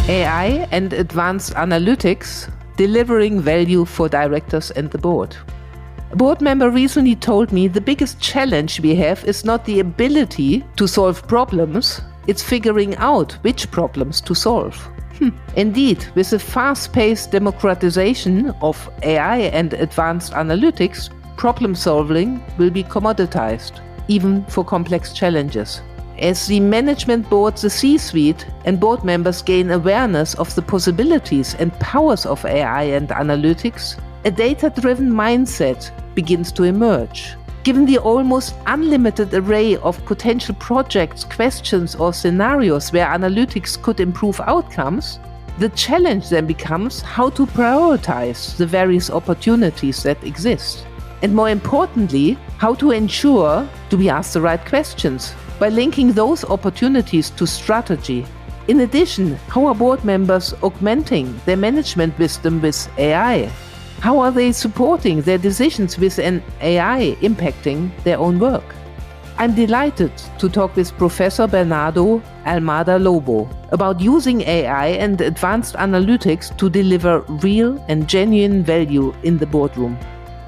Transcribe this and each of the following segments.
AI and advanced analytics delivering value for directors and the board. A board member recently told me the biggest challenge we have is not the ability to solve problems, it's figuring out which problems to solve. Indeed, with the fast-paced democratization of AI and advanced analytics, problem solving will be commoditized, even for complex challenges. As the management board, the C-suite, and board members gain awareness of the possibilities and powers of AI and analytics, a data-driven mindset begins to emerge. Given the almost unlimited array of potential projects, questions, or scenarios where analytics could improve outcomes, the challenge then becomes how to prioritize the various opportunities that exist. And more importantly, how to ensure do we ask the right questions by linking those opportunities to strategy. In addition, how are board members augmenting their management wisdom with AI? How are they supporting their decisions with an AI impacting their own work? I'm delighted to talk with Professor Bernardo Almada-L about using AI and advanced analytics to deliver real and genuine value in the boardroom.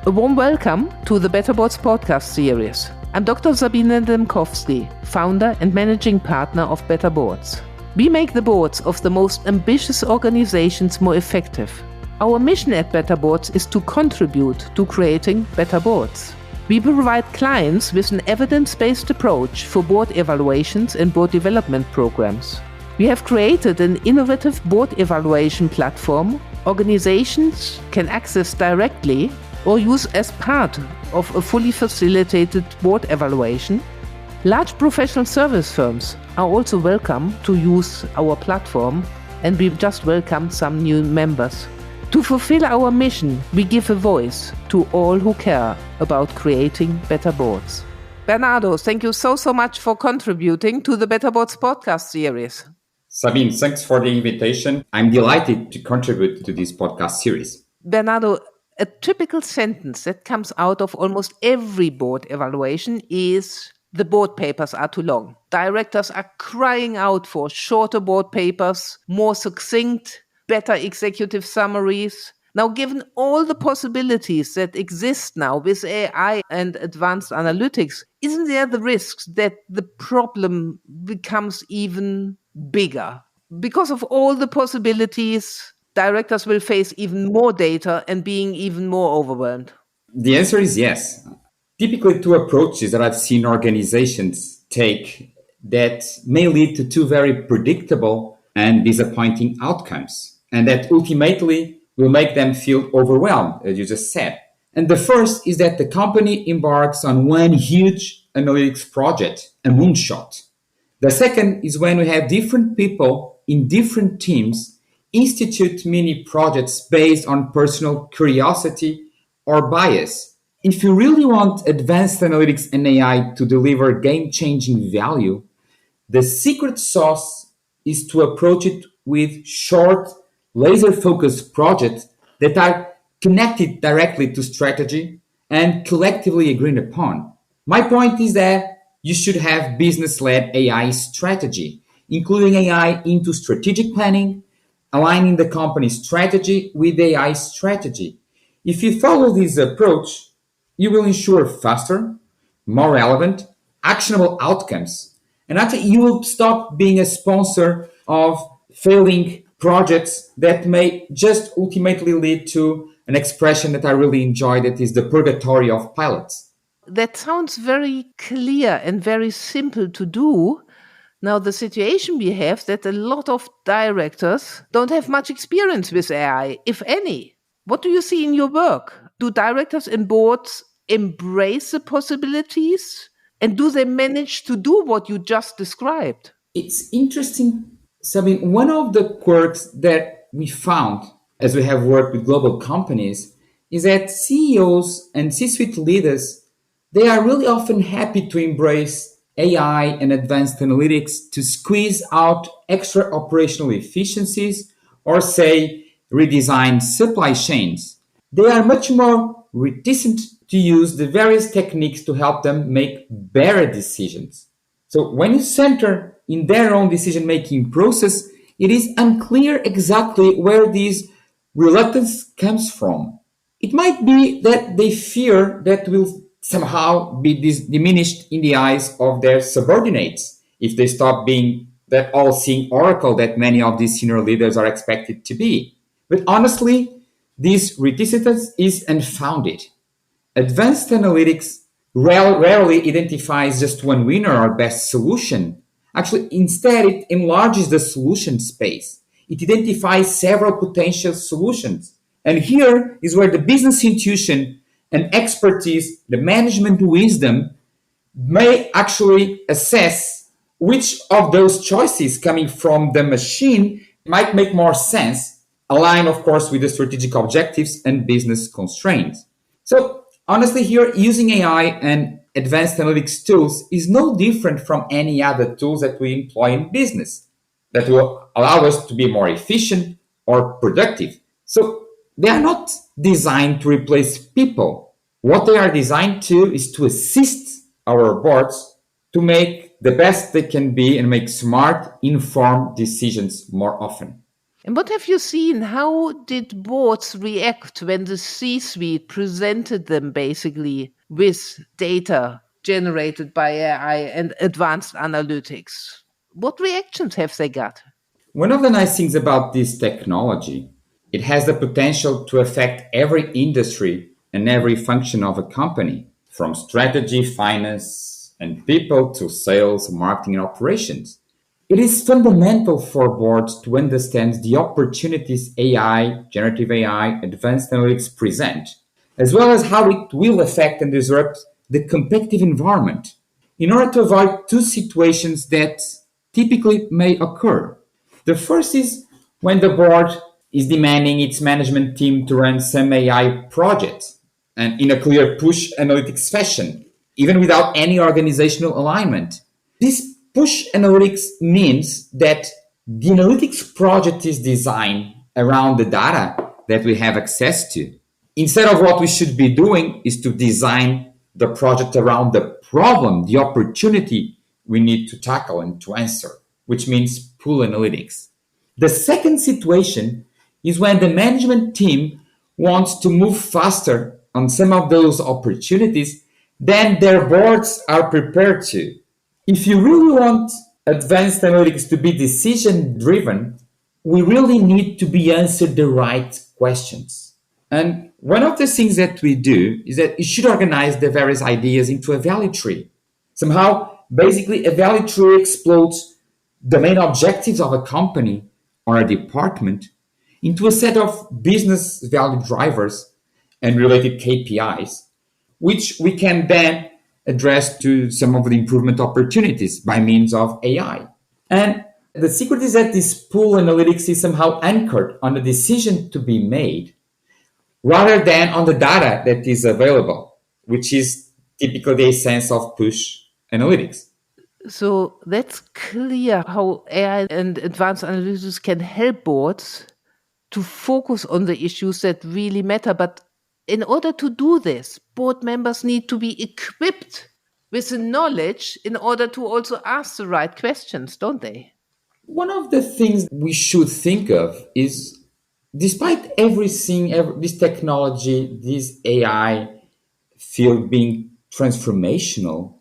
A warm welcome to the Better Boards podcast series. I'm Dr. Sabine Demkowski, founder and managing partner of Better Boards. We make the boards of the most ambitious organizations more effective. Our mission at Better Boards is to contribute to creating better boards. We provide clients with an evidence-based approach for board evaluations and board development programs. We have created an innovative board evaluation platform organizations can access directly or use as part of a fully facilitated board evaluation. Large professional service firms are also welcome to use our platform, and we just welcomed some new members. To fulfill our mission, we give a voice to all who care about creating better boards. Bernardo, thank you so much for contributing to the Better Boards podcast series. Sabine, thanks for the invitation. I'm delighted to contribute to this podcast series. Bernardo, a typical sentence that comes out of almost every board evaluation is the board papers are too long. Directors are crying out for shorter board papers, more succinct, better executive summaries. Now, given all the possibilities that exist now with AI and advanced analytics, isn't there the risk that the problem becomes even bigger? Because of all the possibilities, directors will face even more data and being even more overwhelmed. The answer is yes. Typically, two approaches that I've seen organizations take that may lead to two very predictable and disappointing outcomes, and that ultimately will make them feel overwhelmed, as you just said. And the first is that the company embarks on one huge analytics project, a moonshot. The second is when we have different people in different teams institute mini projects based on personal curiosity or bias. If you really want advanced analytics and AI to deliver game-changing value, the secret sauce is to approach it with short, laser-focused projects that are connected directly to strategy and collectively agreed upon. My point is that you should have business-led AI strategy, including AI into strategic planning, aligning the company's strategy with AI strategy. If you follow this approach, you will ensure faster, more relevant, actionable outcomes. And actually, you will stop being a sponsor of failing projects that may just ultimately lead to an expression that I really enjoy, that is the purgatory of pilots. That sounds very clear and very simple to do. Now, the situation we have that a lot of directors don't have much experience with AI, if any. What do you see in your work? Do directors and boards embrace the possibilities? And do they manage to do what you just described? It's interesting, Sabine. One of the quirks that we found as we have worked with global companies is that CEOs and C-suite leaders, they are really often happy to embrace AI and advanced analytics to squeeze out extra operational efficiencies or, say, redesign supply chains. They are much more reticent to use the various techniques to help them make better decisions. So when you center in their own decision-making process, it is unclear exactly where this reluctance comes from. It might be that they fear that will somehow be diminished in the eyes of their subordinates if they stop being that all-seeing oracle that many of these senior leaders are expected to be. But honestly, this reticence is unfounded. Advanced analytics rarely identifies just one winner or best solution. Actually, instead, it enlarges the solution space. It identifies several potential solutions. And here is where the business intuition and expertise, the management wisdom, may actually assess which of those choices coming from the machine might make more sense, align, of course, with the strategic objectives and business constraints. So, honestly, here using AI and advanced analytics tools is no different from any other tools that we employ in business that will allow us to be more efficient or productive. So, they are not designed to replace people. What they are designed to is to assist our boards to make the best they can be and make smart, informed decisions more often. And what have you seen? How did boards react when the C suite presented them basically with data generated by AI and advanced analytics? What reactions have they got? One of the nice things about this technology, it has the potential to affect every industry and every function of a company, from strategy, finance, and people to sales, marketing, and operations. It is fundamental for boards to understand the opportunities AI, generative AI, advanced analytics present, as well as how it will affect and disrupt the competitive environment in order to avoid two situations that typically may occur. The first is when the board is demanding its management team to run some AI project and in a clear push analytics fashion, even without any organizational alignment. This push analytics means that the analytics project is designed around the data that we have access to. Instead of what we should be doing is to design the project around the problem, the opportunity we need to tackle and to answer, which means pull analytics. The second situation is when the management team wants to move faster on some of those opportunities than their boards are prepared to. If you really want advanced analytics to be decision driven, we really need to be answered the right questions. And one of the things that we do is that you should organize the various ideas into a value tree. Somehow, basically, a value tree explodes the main objectives of a company or a department into a set of business value drivers and related KPIs, which we can then address to some of the improvement opportunities by means of AI. And the secret is that this pool analytics is somehow anchored on the decision to be made rather than on the data that is available, which is typically the essence of push analytics. So that's clear how AI and advanced analytics can help boards to focus on the issues that really matter. But in order to do this, board members need to be equipped with the knowledge in order to also ask the right questions, don't they? One of the things we should think of is despite everything, this technology, this AI field being transformational,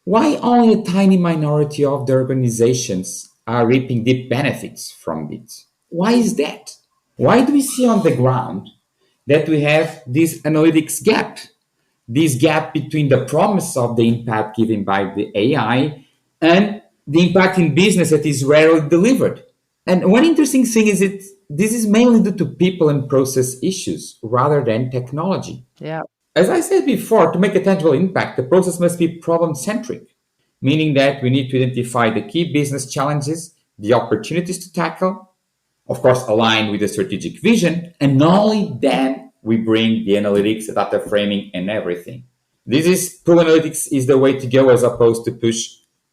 why only a tiny minority of the organizations are reaping deep benefits from it? Why is that? Why do we see on the ground that we have this analytics gap? This gap between the promise of the impact given by the AI and the impact in business that is rarely delivered. And one interesting thing is that this is mainly due to people and process issues rather than technology. Yeah. As I said before, to make a tangible impact, the process must be problem centric, meaning that we need to identify the key business challenges, the opportunities to tackle, of course, align with the strategic vision, and only then we bring the analytics, the data framing, and everything. This is pull analytics is the way to go as opposed to push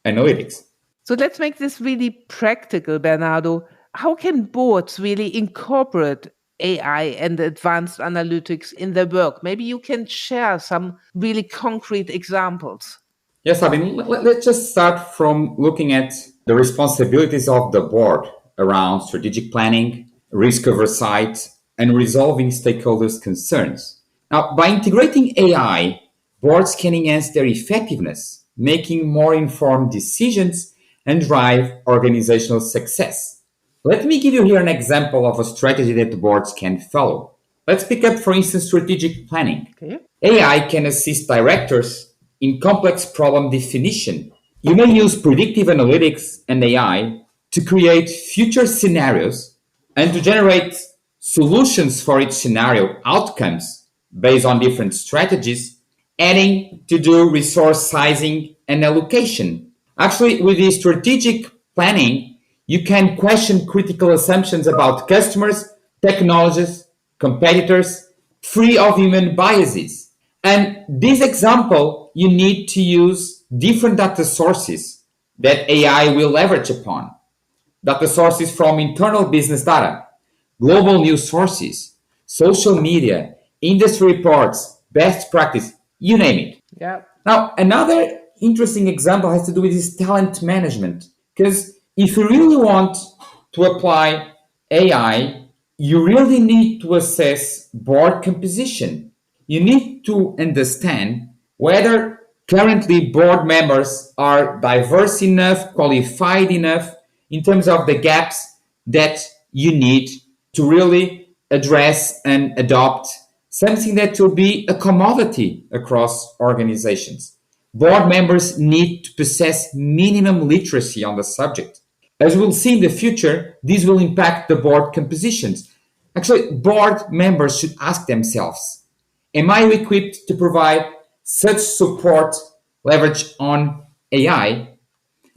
analytics. So let's make this really practical, Bernardo. How can boards really incorporate AI and advanced analytics in their work? Maybe you can share some really concrete examples. Yes, I mean, let's just start from looking at the responsibilities of the board around strategic planning, risk oversight, and resolving stakeholders' concerns. Now, by integrating AI, boards can enhance their effectiveness, making more informed decisions and drive organizational success. Let me give you here an example of a strategy that boards can follow. Let's pick up, for instance, strategic planning. Okay. AI can assist directors in complex problem definition. You may use predictive analytics and AI to create future scenarios and to generate solutions for each scenario outcomes based on different strategies, adding to do resource sizing and allocation. Actually, with the strategic planning, you can question critical assumptions about customers, technologies, competitors, free of human biases. And this example, you need to use different data sources that AI will leverage upon. Data sources from internal business data, global news sources, social media, industry reports, best practice, you name it. Yeah. Now, another interesting example has to do with this talent management. Because if you really want to apply AI, you really need to assess board composition. You need to understand whether currently board members are diverse enough, qualified enough in terms of the gaps that you need to really address and adopt something that will be a commodity across organizations. Board members need to possess minimum literacy on the subject. As we'll see in the future, this will impact the board compositions. Actually, board members should ask themselves, am I equipped to provide such support leverage on AI?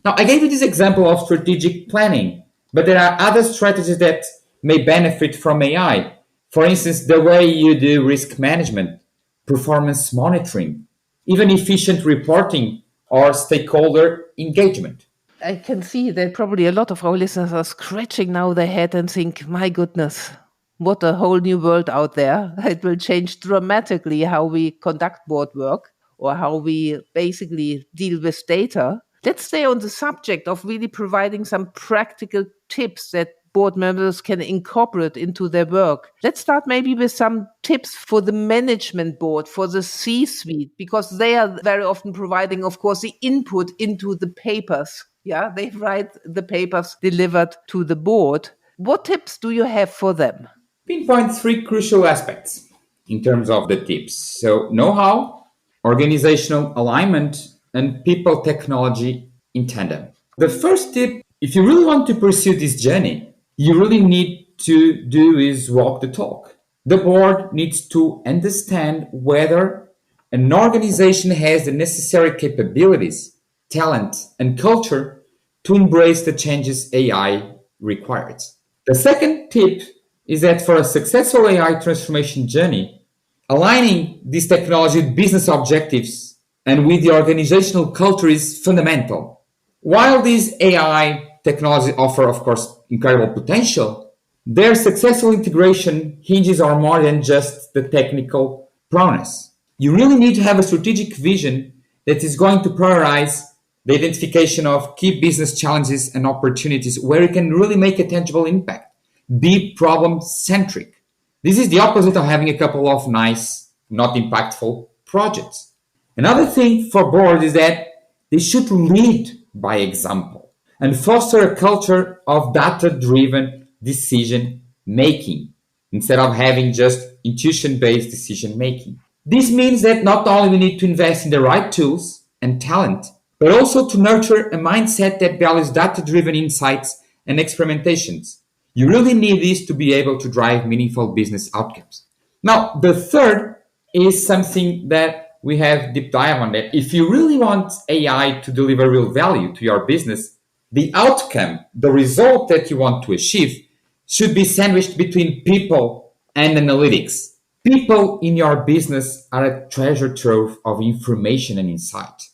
Now, I gave you this example of strategic planning, but there are other strategies that may benefit from AI. For instance, the way you do risk management, performance monitoring, even efficient reporting or stakeholder engagement. I can see that probably a lot of our listeners are scratching now their head and think, my goodness, what a whole new world out there. It will change dramatically how we conduct board work or how we basically deal with data. Let's stay on the subject of really providing some practical tips that board members can incorporate into their work. Let's start maybe with some tips for the management board, for the C-suite, because they are very often providing, of course, the input into the papers. Yeah, they write the papers delivered to the board. What tips do you have for them? Pinpoint three crucial aspects in terms of the tips. So, know-how, organizational alignment, and people technology in tandem. The first tip, if you really want to pursue this journey, you really need to do is walk the talk. The board needs to understand whether an organization has the necessary capabilities, talent, and culture to embrace the changes AI requires. The second tip is that for a successful AI transformation journey, aligning this technology with business objectives and with the organizational culture is fundamental. While these AI technologies offer, of course, incredible potential, their successful integration hinges on more than just the technical prowess. You really need to have a strategic vision that is going to prioritize the identification of key business challenges and opportunities where you can really make a tangible impact. Be problem-centric. This is the opposite of having a couple of nice, not impactful projects. Another thing for boards is that they should lead by example and foster a culture of data-driven decision-making instead of having just intuition-based decision-making. This means that not only we need to invest in the right tools and talent, but also to nurture a mindset that values data-driven insights and experimentations. You really need this to be able to drive meaningful business outcomes. Now, the third is something that we have deep dive on that. If you really want AI to deliver real value to your business, the outcome, the result that you want to achieve should be sandwiched between people and analytics. People in your business are a treasure trove of information and insight.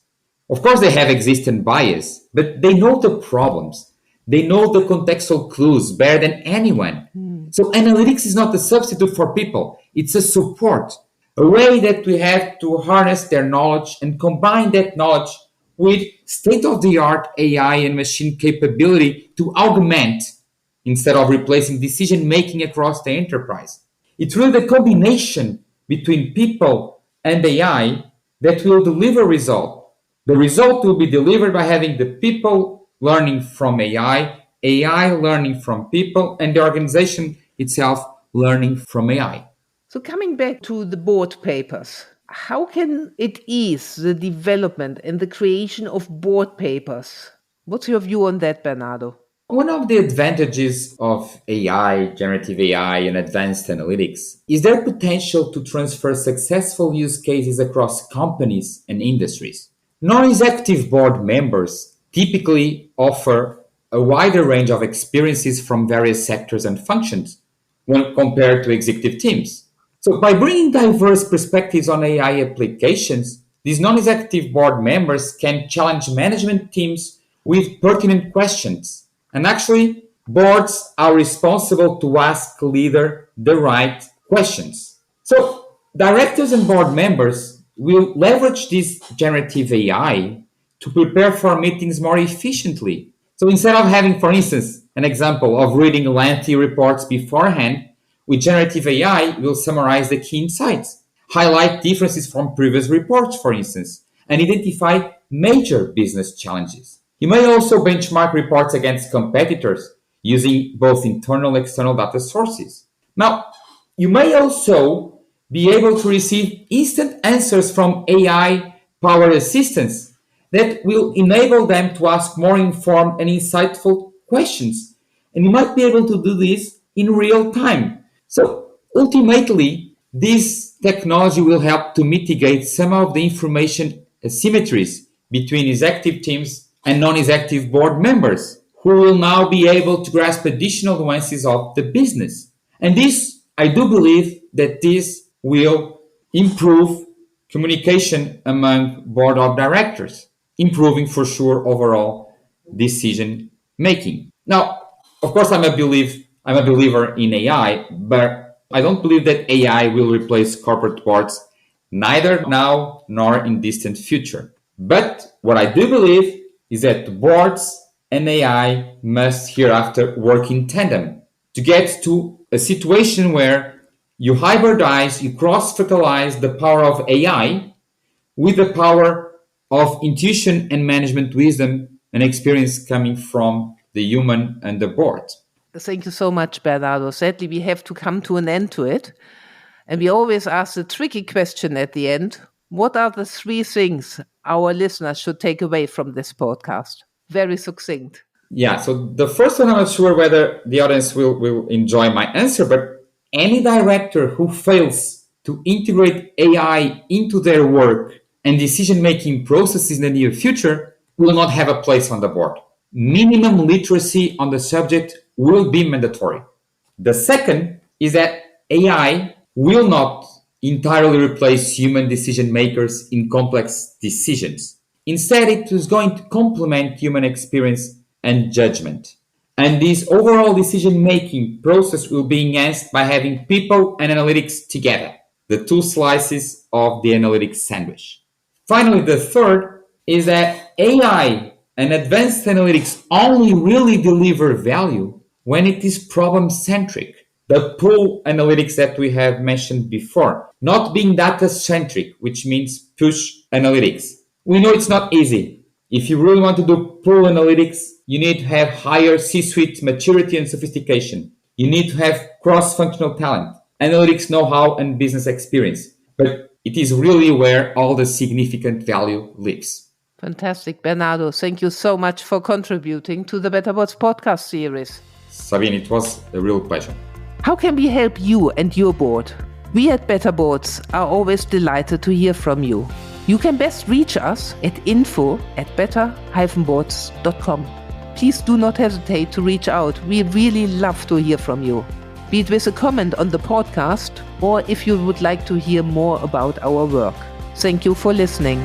Of course, they have existing bias, but they know the problems. They know the contextual clues better than anyone. So analytics is not a substitute for people. It's a support, a way that we have to harness their knowledge and combine that knowledge with state-of-the-art AI and machine capability to augment instead of replacing decision making across the enterprise. It's really the combination between people and AI that will deliver result. The result will be delivered by having the people learning from AI, AI learning from people, and the organization itself learning from AI. So coming back to the board papers, how can it ease the development and the creation of board papers? What's your view on that, Bernardo? One of the advantages of AI, generative AI, and advanced analytics is their potential to transfer successful use cases across companies and industries. Non-executive board members typically offer a wider range of experiences from various sectors and functions when compared to executive teams. So by bringing diverse perspectives on AI applications, these non-executive board members can challenge management teams with pertinent questions. And actually, boards are responsible to ask leader the right questions. So directors and board members will leverage this generative AI to prepare for meetings more efficiently. So instead of having, for instance, an example of reading lengthy reports beforehand, with generative AI, we'll summarize the key insights, highlight differences from previous reports, for instance, and identify major business challenges. You may also benchmark reports against competitors using both internal and external data sources. Now, you may also be able to receive instant answers from AI-powered assistants that will enable them to ask more informed and insightful questions. And you might be able to do this in real time. So ultimately, this technology will help to mitigate some of the information asymmetries between executive teams and non-executive board members, who will now be able to grasp additional nuances of the business. And this, I do believe that this will improve communication among board of directors, improving for sure overall decision making. Now, of course, I'm a believer in AI, but I don't believe that AI will replace corporate boards, neither now nor in distant future. But what I do believe is that boards and AI must hereafter work in tandem to get to a situation where you hybridize, you cross-fertilize the power of AI with the power of intuition and management wisdom and experience coming from the human and the board. Thank you so much, Bernardo. Sadly, we have to come to an end to it. And we always ask the tricky question at the end. What are the 3 things our listeners should take away from this podcast? Very succinct. Yeah, so the first one, I'm not sure whether the audience will enjoy my answer, but any director who fails to integrate AI into their work and decision-making processes in the near future will not have a place on the board. Minimum literacy on the subject will be mandatory. The second is that AI will not entirely replace human decision makers in complex decisions. Instead, it is going to complement human experience and judgment. And this overall decision-making process will be enhanced by having people and analytics together, the 2 slices of the analytics sandwich. Finally, the third is that AI and advanced analytics only really deliver value when it is problem-centric. The pull analytics that we have mentioned before, not being data-centric, which means push analytics. We know it's not easy. If you really want to do pull analytics, you need to have higher C-suite maturity and sophistication. You need to have cross-functional talent, analytics know-how, and business experience. But it is really where all the significant value lives. Fantastic, Bernardo. Thank you so much for contributing to the Better Boards podcast series. Sabine, it was a real pleasure. How can we help you and your board? We at Better Boards are always delighted to hear from you. You can best reach us at info@better-boards.com. Please do not hesitate to reach out. We really love to hear from you, be it with a comment on the podcast or if you would like to hear more about our work. Thank you for listening.